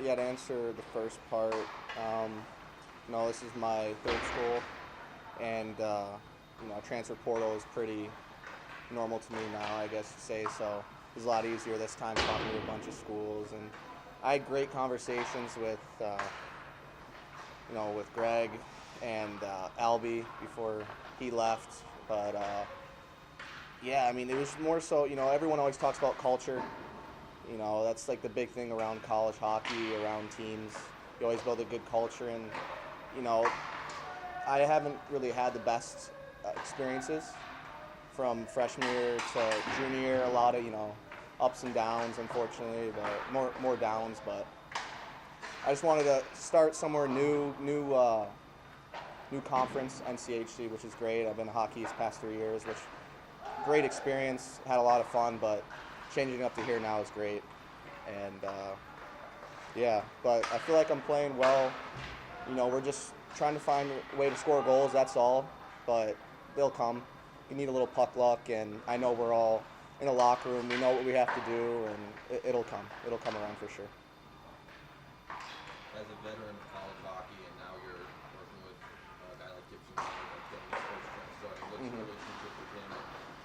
yeah, to answer the first part, this is my third school, and transfer portal is pretty normal to me now, I guess to say. So it was a lot easier this time talking to a bunch of schools, and I had great conversations with Greg and Albie before he left. But yeah, I mean, it was more so, everyone always talks about culture. That's like the big thing around college hockey, around teams. You always build a good culture, and I haven't really had the best experiences from freshman year to junior year. A lot of ups and downs, unfortunately, but more downs. But I just wanted to start somewhere new conference, NCHC, which is great. I've been in hockey these past 3 years, which great experience. Had a lot of fun, but changing up to here now is great. And yeah, but I feel like I'm playing well. We're just trying to find a way to score goals. That's all, but they'll come. You need a little puck luck, and I know we're all in a locker room. We know what we have to do, and it'll come. It'll come around for sure. As a veteran of college hockey, and now you're working with a guy like Gibson, like getting his first chance starting. What's your relationship with him?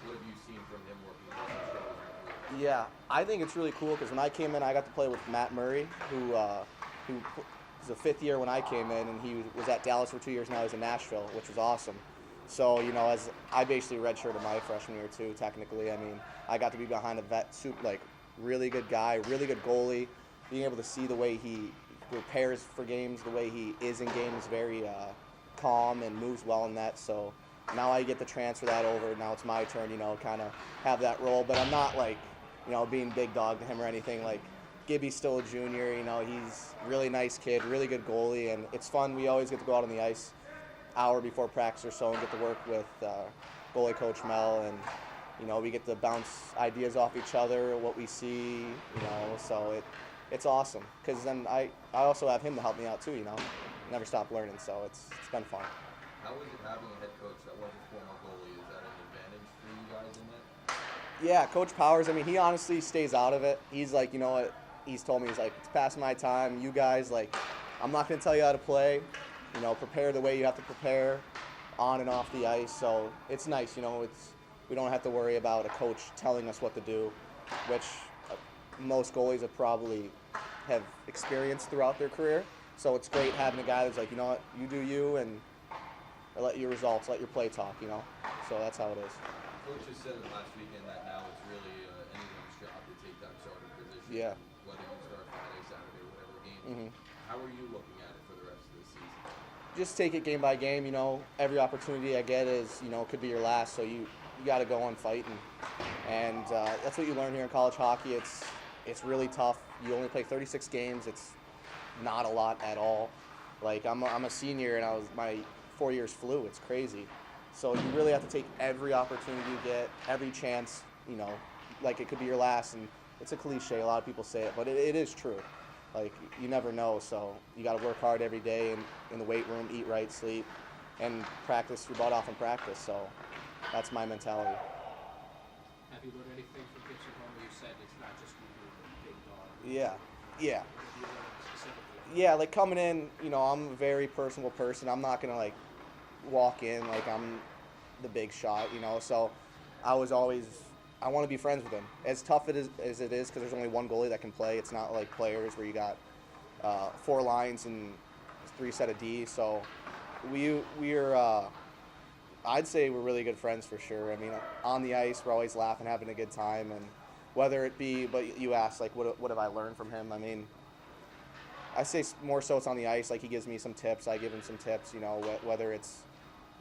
What have you seen from him working with his players? Yeah, I think it's really cool because when I came in, I got to play with Matt Murray, who was a fifth year when I came in, and he was at Dallas for 2 years. Now he's in Nashville, which was awesome. So, as I basically redshirted my freshman year too, technically. I mean, I got to be behind a really good guy, really good goalie. Being able to see the way he prepares for games, the way he is in games, very calm and moves well in that. So now I get to transfer that over. Now it's my turn, kind of have that role. But I'm not being big dog to him or anything. Like, Gibby's still a junior. He's a really nice kid, really good goalie, and it's fun. We always get to go out on the ice hour before practice or so and get to work with goalie coach Mel, and we get to bounce ideas off each other, what we see, so it's awesome because then I also have him to help me out too. Never stop learning, so it's been fun. How is it having a head coach that was a former goalie? Is that an advantage for you guys in that? Yeah, Coach Powers, I mean, he honestly stays out of it. He's like, what, he's told me, he's like, it's past my time. You guys, I'm not going to tell you how to play. Prepare the way you have to prepare on and off the ice. So it's nice, we don't have to worry about a coach telling us what to do, which most goalies have experienced throughout their career. So it's great having a guy that's like, you know what, you do you, and let your results, let your play talk, So that's how it is. Coach has said last weekend that now it's really anyone's job to take that starting position. Yeah. Whether you start Friday, Saturday, whatever game. How are you looking at it for the rest of the season? Just take it game by game. Every opportunity I get is, could be your last. So you got to go on fighting, and that's what you learn here in college hockey. It's really tough. You only play 36 games. It's not a lot at all. I'm a senior, and my 4 years flew. It's crazy. So you really have to take every opportunity you get, every chance. It could be your last, and it's a cliche. A lot of people say it, but it is true. You never know, so you got to work hard every day in the weight room, eat right, sleep, and practice your butt off in practice. So that's my mentality. Have you learned anything from Gibson Home? You said it's not just you being a big dog. Yeah. What have you learned specifically? Yeah, coming in, I'm a very personable person. I'm not going to, walk in like I'm the big shot, So I want to be friends with him. As tough as it is, because there's only one goalie that can play. It's not like players where you got 4 lines and 3 set of D. So we're I'd say we're really good friends for sure. I mean, on the ice, we're always laughing, having a good time, and whether it be, but you asked, what have I learned from him? I mean, I say more so it's on the ice. He gives me some tips. I give him some tips, whether it's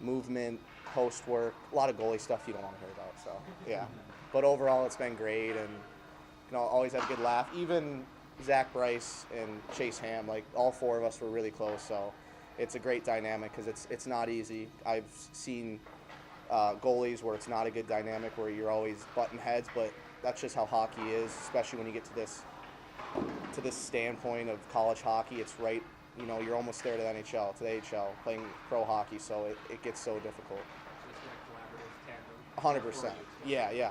movement, post work, a lot of goalie stuff you don't want to hear about. So, yeah. But overall, it's been great, and always have a good laugh. Even Zach Bryce and Chase Ham, all 4 of us were really close. So it's a great dynamic because it's not easy. I've seen goalies where it's not a good dynamic, where you're always butting heads, but that's just how hockey is, especially when you get to this standpoint of college hockey. It's right, you're almost there to the NHL, to the AHL, playing pro hockey, so it gets so difficult. So it's like collaborative tandem. 100%. Yeah.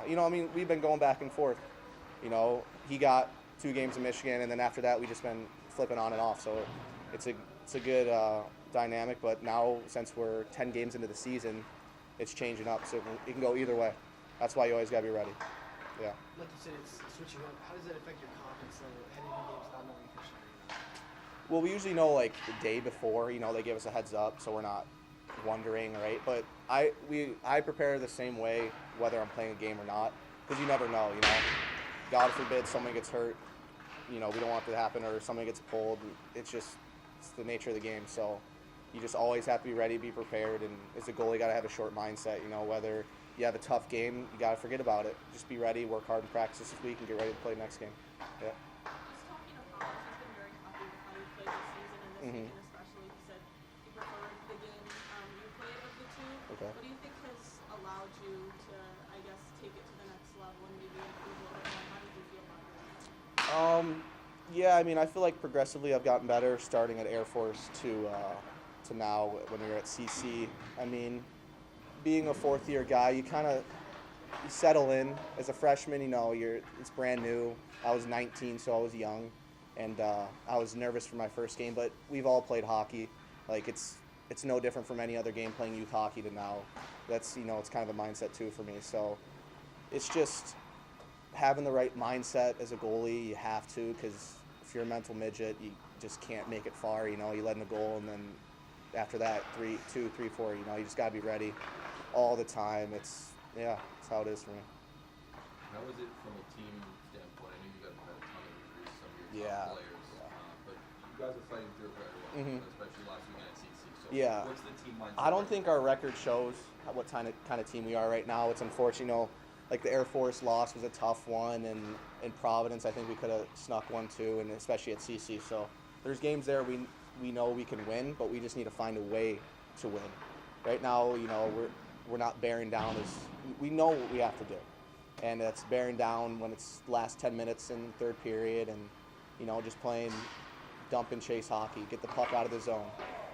We've been going back and forth. He got 2 games in Michigan, and then after that, we just been flipping on and off. So it's a good dynamic. But now since we're 10 games into the season, it's changing up. So it can go either way. That's why you always gotta be ready. Yeah. Like you said, it's switching up. How does that affect your confidence heading into games not knowing for sure? Well, we usually know like the day before. They give us a heads up, so we're not wondering, right? But I prepare the same way whether I'm playing a game or not, because you never know. God forbid someone gets hurt. We don't want that to happen, or somebody gets pulled. It's the nature of the game. So you just always have to be ready, be prepared, and as a goalie, you got to have a short mindset. Whether you have a tough game, you got to forget about it. Just be ready, work hard in practice this week, and get ready to play the next game. Yeah. Just talking of Hollis, he's been very happy with how you played this season and this weekend especially. He said he preferred the game you played of the two. Okay. What do you think has allowed you to, I guess, take it to the next level and maybe improve a little bit more? How did you feel about it? Yeah, I feel like progressively I've gotten better starting at Air Force to now when we were at CC. Being a fourth-year guy, you settle in. As a freshman, it's brand new. I was 19, so I was young, and I was nervous for my first game. But we've all played hockey. Like it's no different from any other game playing youth hockey to now. That's it's kind of a mindset too for me. So it's just having the right mindset as a goalie. You have to, because if you're a mental midget, you just can't make it far. You let in a goal, and then after that, 3, 2, 3, 4. You just got to be ready all the time. It's how it is for me. How is it from a team standpoint? I know you guys have had a ton of injuries, some of your top players, but you guys are fighting through it very well, especially last weekend at CC. So what's the team mindset? I don't think our record shows what kind of team we are right now. It's unfortunate, like the Air Force loss was a tough one, and in Providence, I think we could have snuck one too, and especially at CC. So there's games there we know we can win, but we just need to find a way to win. Right now, we're not bearing down as we know what we have to do, and it's bearing down when it's the last 10 minutes in the third period, and just playing dump and chase hockey, get the puck out of the zone.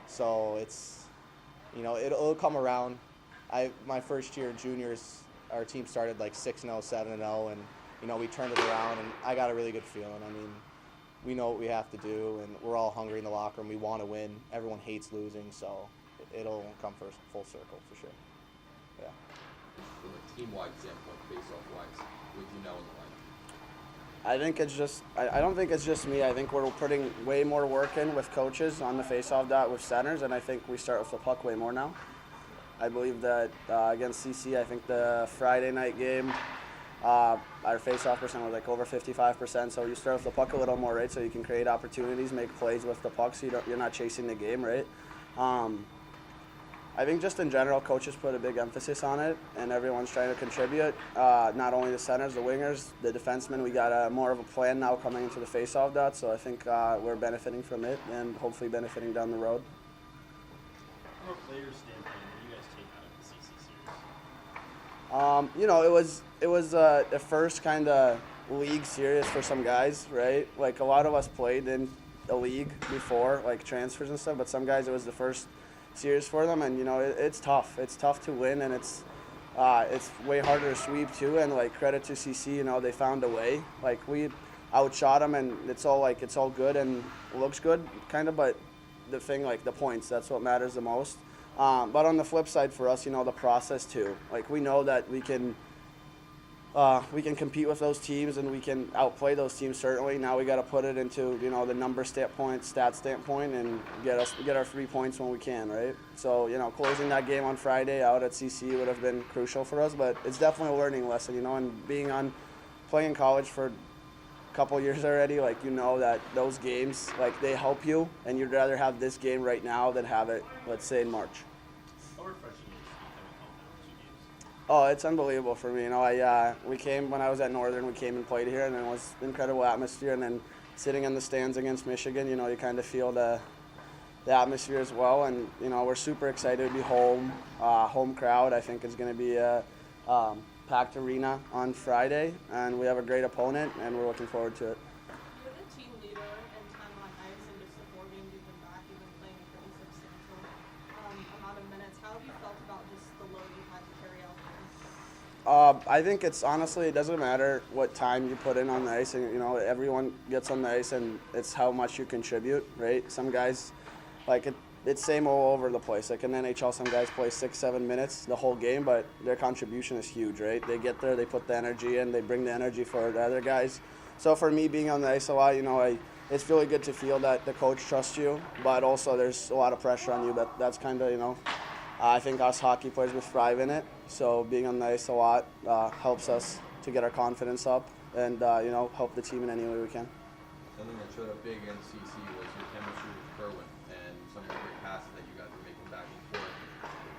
So it's it'll come around. My first year juniors, our team started like 6-0, 7-0, and we turned it around, and I got a really good feeling. We know what we have to do, and we're all hungry in the locker room. We want to win. Everyone hates losing, so it'll come full circle for sure. Yeah. From a team-wide standpoint, face-off-wise, with in the line? I think it's just I don't think it's just me. I think we're putting way more work in with coaches on the face-off dot with centers, and I think we start with the puck way more now. I believe that against CC, I think the Friday night game, our face-off percent was like over 55%. So you start with the puck a little more, right? So you can create opportunities, make plays with the puck, so you're not chasing the game, right? I think just in general, coaches put a big emphasis on it, and everyone's trying to contribute. Not only the centers, the wingers, the defensemen. We got more of a plan now coming into the face-off dot, so I think we're benefiting from it and hopefully benefiting down the road. From a player's standpoint, what do you guys take out of the CC series? It was the first kind of league series for some guys, right? Like a lot of us played in the league before, like transfers and stuff, but some guys it was the first series for them, and it's tough. It's tough to win, and it's way harder to sweep too. And like credit to CC, they found a way. Like we outshot them, and it's all good and looks good, kind of. But the thing, like the points, that's what matters the most. But on the flip side for us, the process too. Like we know that we can compete with those teams, and we can outplay those teams certainly. Now we got to put it into the number stat standpoint, and get our 3 points when we can, right? So closing that game on Friday out at CC would have been crucial for us, but it's definitely a learning lesson, and playing college for a couple years already, like that those games they help you, and you'd rather have this game right now than have it, let's say, in March. How refreshing is it coming home after 2 games? Oh, it's unbelievable for me. We came when I was at Northern. We came and played here, and it was incredible atmosphere. And then sitting in the stands against Michigan, you kind of feel the atmosphere as well. And we're super excited to be home. Home crowd, I think, is going to be a packed arena on Friday, and we have a great opponent, and we're looking forward to it. You're the team leader in time on ice, and just the 4 games you've been back, you've been playing a pretty substantial amount of minutes. How have you felt about just the load you've had to carry out I think it's honestly, it doesn't matter what time you put in on the ice, and everyone gets on the ice, and it's how much you contribute, right? Some guys, it's same all over the place. Like in NHL, some guys play 6-7 minutes the whole game, but their contribution is huge, right? They get there, they put the energy in, they bring the energy for the other guys. So for me, being on the ice a lot, it's really good to feel that the coach trusts you, but also there's a lot of pressure on you. That's kind of, I think us hockey players, we thrive in it. So being on the ice a lot helps us to get our confidence up and, help the team in any way we can. Something that showed up big against CC was your chemistry with Cullen and some of the great passes that you guys were making back and forth.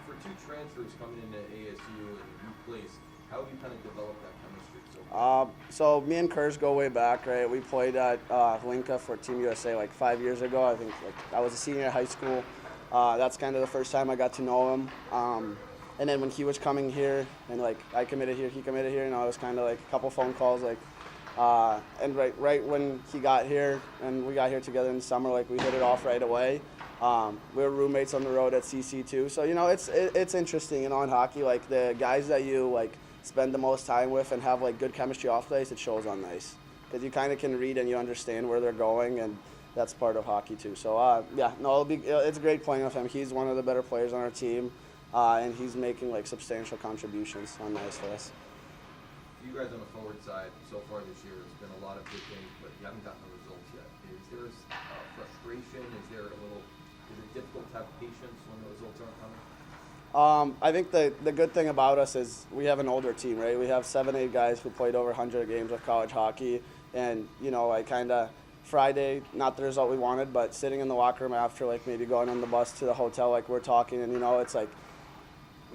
For two transfers coming into ASU and a new place, how have you kind of developed that chemistry so far? So me and Kurz go way back, right? We played at Linka for Team USA 5 years ago. I think I was a senior in high school. That's kind of the first time I got to know him. And then when he was coming here and I committed here, he committed here, it was kind of a couple phone calls and right when he got here and we got here together in the summer, we hit it off right away. We were roommates on the road at CC too. So, it's interesting, in hockey, the guys that you spend the most time with and have good chemistry off the ice, it shows on the ice. Because you kind of can read and you understand where they're going, and that's part of hockey too. So, it's great playing with him. He's one of the better players on our team, and he's making substantial contributions on the ice for us. You guys on the forward side so far this year, it's been a lot of good things, but you haven't gotten the results yet. Is there frustration? Is it difficult to have patience when the results aren't coming? I think the good thing about us is we have an older team, right? We have 7-8 guys who played over 100 games of college hockey, and Friday, not the result we wanted, but sitting in the locker room after maybe going on the bus to the hotel, we're talking, and it's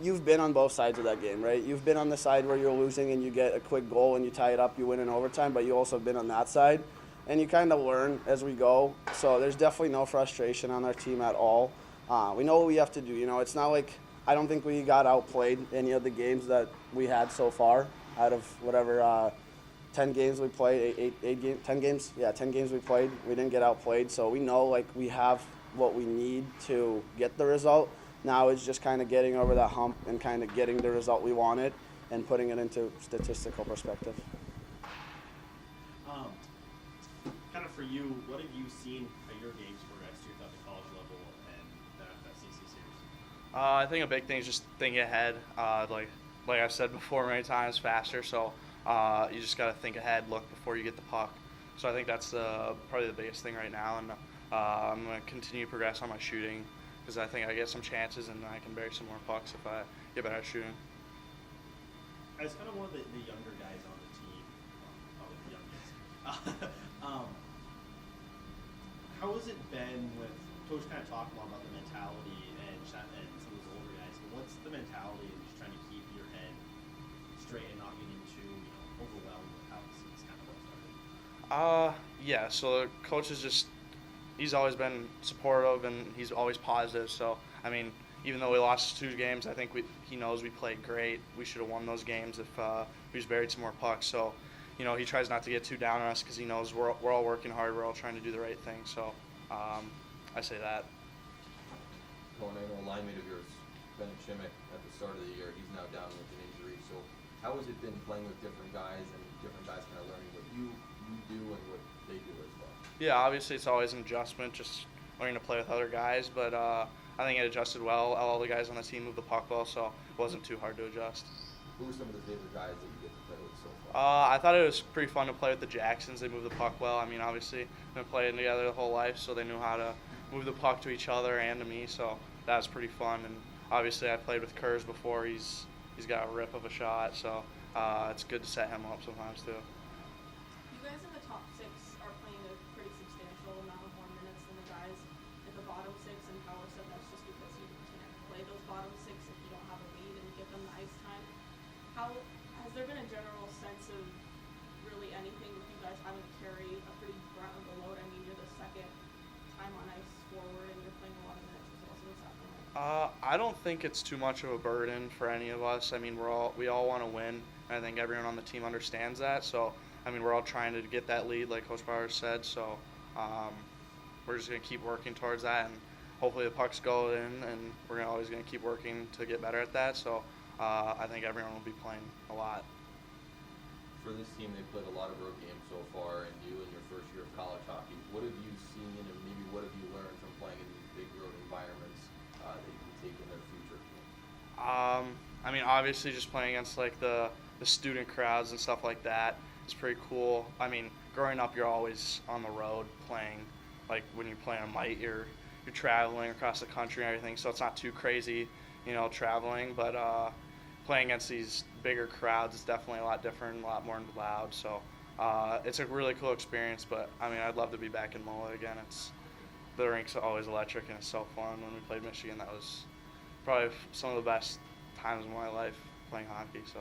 you've been on both sides of that game, right? You've been on the side where you're losing and you get a quick goal and you tie it up, you win in overtime, but you also been on that side, and you kind of learn as we go. So there's definitely no frustration on our team at all. We know what we have to do. It's not I don't think we got outplayed any of the games that we had so far out of whatever 10 games we played, 10 games? Yeah, 10 games we played. We didn't get outplayed, so we know we have what we need to get the result. Now it's just kind of getting over that hump and kind of getting the result we wanted and putting it into statistical perspective. Kind of for you, what have you seen at your games progress to at the college level and the FCC series? I think a big thing is just thinking ahead. Like I've said before many times, faster. So you just got to think ahead, look before you get the puck. So I think that's probably the biggest thing right now. And I'm going to continue to progress on my shooting, because I think I get some chances and I can bury some more pucks if I get better at shooting. As kind of one of the younger guys on the team, probably the youngest, how has it been with Coach kind of talking about the mentality and some of those older guys, but what's the mentality and just trying to keep your head straight and not getting too overwhelmed with how it's kind of started? Yeah, so the coach is he's always been supportive and he's always positive. So, I mean, even though we lost 2 games, I think he knows we played great. We should have won those games if we just buried some more pucks. So, he tries not to get too down on us because he knows we're all working hard. We're all trying to do the right thing. So, I say that. Cullen, I know a line mate of yours, Ben Chimick, at the start of the year, he's now down with an injury. So, how has it been playing with different guys and different guys kind of learning what you do and what they do as well? Yeah, obviously it's always an adjustment, just learning to play with other guys, but I think it adjusted well. All the guys on the team moved the puck well, so it wasn't too hard to adjust. Who are some of the favorite guys that you get to play with so far? I thought it was pretty fun to play with the Jacksons. They moved the puck well. I mean, obviously, we've been playing together the whole life, so they knew how to move the puck to each other and to me, so that was pretty fun. And obviously, I played with Kurz before. He's got a rip of a shot, so it's good to set him up sometimes too. You guys in the top 6 are playing a pretty substantial amount of more minutes than the guys in the bottom 6, and Power said that's just because you can't play those bottom 6 if you don't have a lead and give them the ice time. How has there been a general sense of really anything with you guys having to carry a pretty brunt of the load? I mean, you're the second time on ice forward and you're playing a lot of minutes as well, so what's that been like? I don't think it's too much of a burden for any of us. I mean, we all want to win. I think everyone on the team understands that. So, I mean, we're all trying to get that lead, like Coach Bauer said. So, we're just going to keep working towards that, and hopefully the pucks go in, and we're always going to keep working to get better at that. So, I think everyone will be playing a lot. For this team, they played a lot of road games so far, and you in your first year of college hockey, what have you seen and maybe what have you learned from playing in these big road environments that you can take in their future? I mean, obviously, just playing against like the student crowds and stuff like that is pretty cool. I mean, growing up, you're always on the road playing. Like when you play on Mite, you're traveling across the country and everything, so it's not too crazy, traveling. But playing against these bigger crowds is definitely a lot different, a lot more loud. So it's a really cool experience. But I mean, I'd love to be back in MOA again. The rink's always electric and it's so fun. When we played Michigan, that was probably some of the best times of my life playing hockey. So.